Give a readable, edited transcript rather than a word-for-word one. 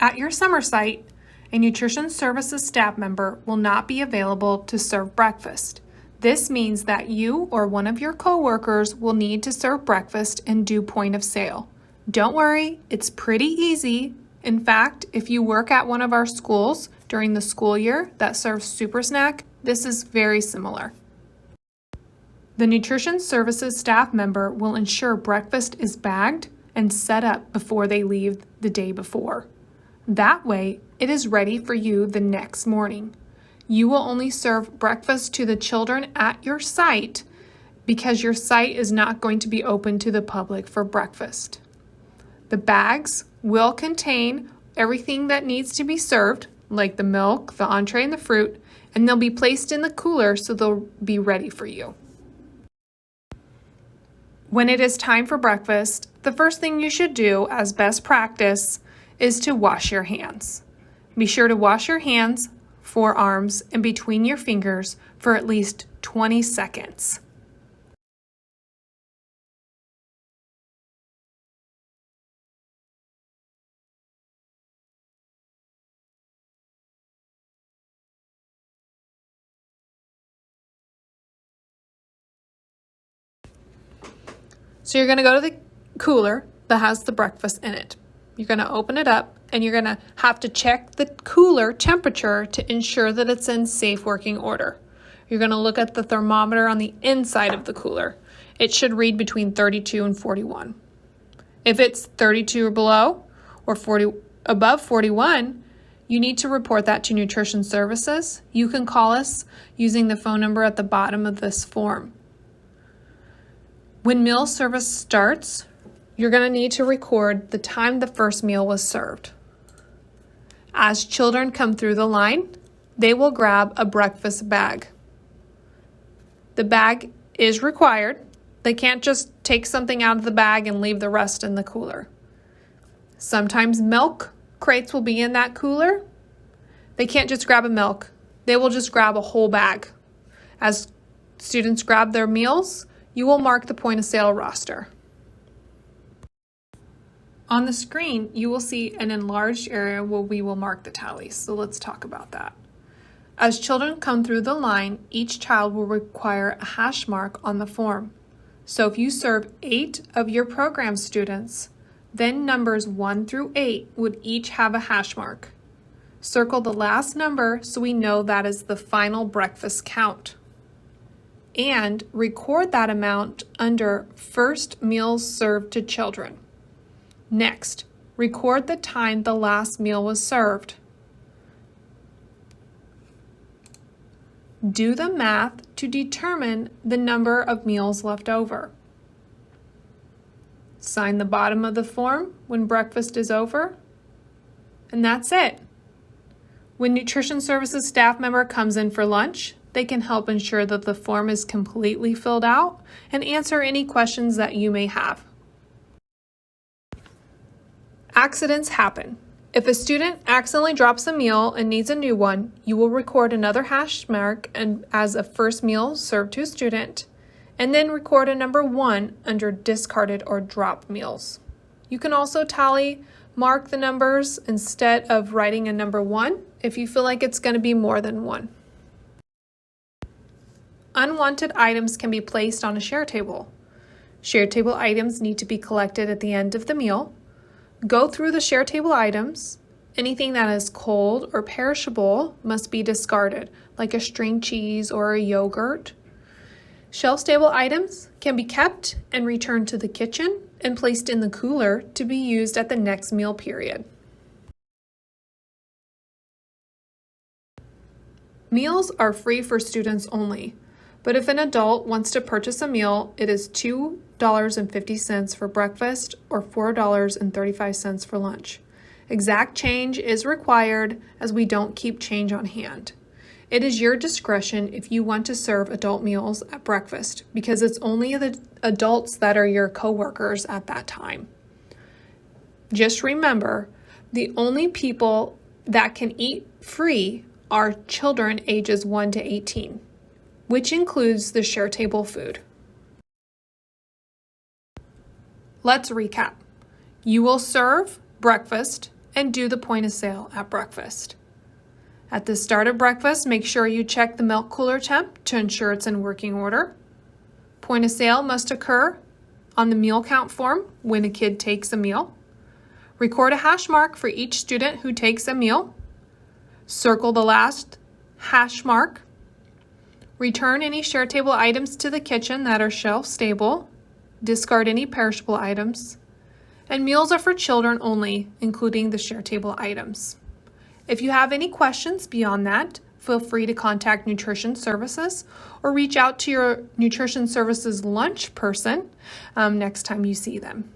At your summer site, a nutrition services staff member will not be available to serve breakfast. This means that you or one of your coworkers will need to serve breakfast and do point of sale. Don't worry, it's pretty easy. In fact, if you work at one of our schools during the school year that serves Super Snack, this is very similar. The nutrition services staff member will ensure breakfast is bagged and set up before they leave the day before. That way, it is ready for you the next morning. You will only serve breakfast to the children at your site because your site is not going to be open to the public for breakfast. The bags will contain everything that needs to be served, like the milk, the entree, and the fruit, and they'll be placed in the cooler so they'll be ready for you. When it is time for breakfast, the first thing you should do as best practice is to wash your hands. Be sure to wash your hands, forearms, and between your fingers for at least 20 seconds. So you're going to go to the cooler that has the breakfast in it. You're going to open it up and you're going to have to check the cooler temperature to ensure that it's in safe working order. You're going to look at the thermometer on the inside of the cooler. It should read between 32 and 41. If it's 32 or below or above 41, you need to report that to Nutrition Services. You can call us using the phone number at the bottom of this form. When meal service starts, you're going to need to record the time the first meal was served. As children come through the line, they will grab a breakfast bag. The bag is required. They can't just take something out of the bag and leave the rest in the cooler. Sometimes milk crates will be in that cooler. They can't just grab a milk. They will just grab a whole bag. As students grab their meals, you will mark the point of sale roster. On the screen, you will see an enlarged area where we will mark the tallies. So let's talk about that. As children come through the line, each child will require a hash mark on the form. So if you serve 8 of your program students, then numbers 1 through 8 would each have a hash mark. Circle the last number so we know that is the final breakfast count. And record that amount under first meals served to children. Next, record the time the last meal was served. Do the math to determine the number of meals left over. Sign the bottom of the form when breakfast is over, and that's it. When Nutrition Services staff member comes in for lunch, they can help ensure that the form is completely filled out and answer any questions that you may have. Accidents happen. If a student accidentally drops a meal and needs a new one, you will record another hash mark as a first meal served to a student, and then record a number 1 under discarded or dropped meals. You can also mark the numbers instead of writing a number 1 if you feel like it's going to be more than 1. Unwanted items can be placed on a share table. Share table items need to be collected at the end of the meal. Go through the share table items. Anything that is cold or perishable must be discarded, like a string cheese or a yogurt. Shelf-stable items can be kept and returned to the kitchen and placed in the cooler to be used at the next meal period. Meals are free for students only, but if an adult wants to purchase a meal, it is $2.50 for breakfast or $4.35 for lunch. Exact change is required as we don't keep change on hand. It is your discretion if you want to serve adult meals at breakfast because it's only the adults that are your coworkers at that time. Just remember, the only people that can eat free are children ages 1 to 18. which includes the share table food. Let's recap. You will serve breakfast and do the point of sale at breakfast. At the start of breakfast, make sure you check the milk cooler temp to ensure it's in working order. Point of sale must occur on the meal count form when a kid takes a meal. Record a hash mark for each student who takes a meal. Circle the last hash mark. Return any share table items to the kitchen that are shelf stable. Discard any perishable items. And meals are for children only, including the share table items. If you have any questions beyond that, feel free to contact Nutrition Services or reach out to your Nutrition Services lunch person next time you see them.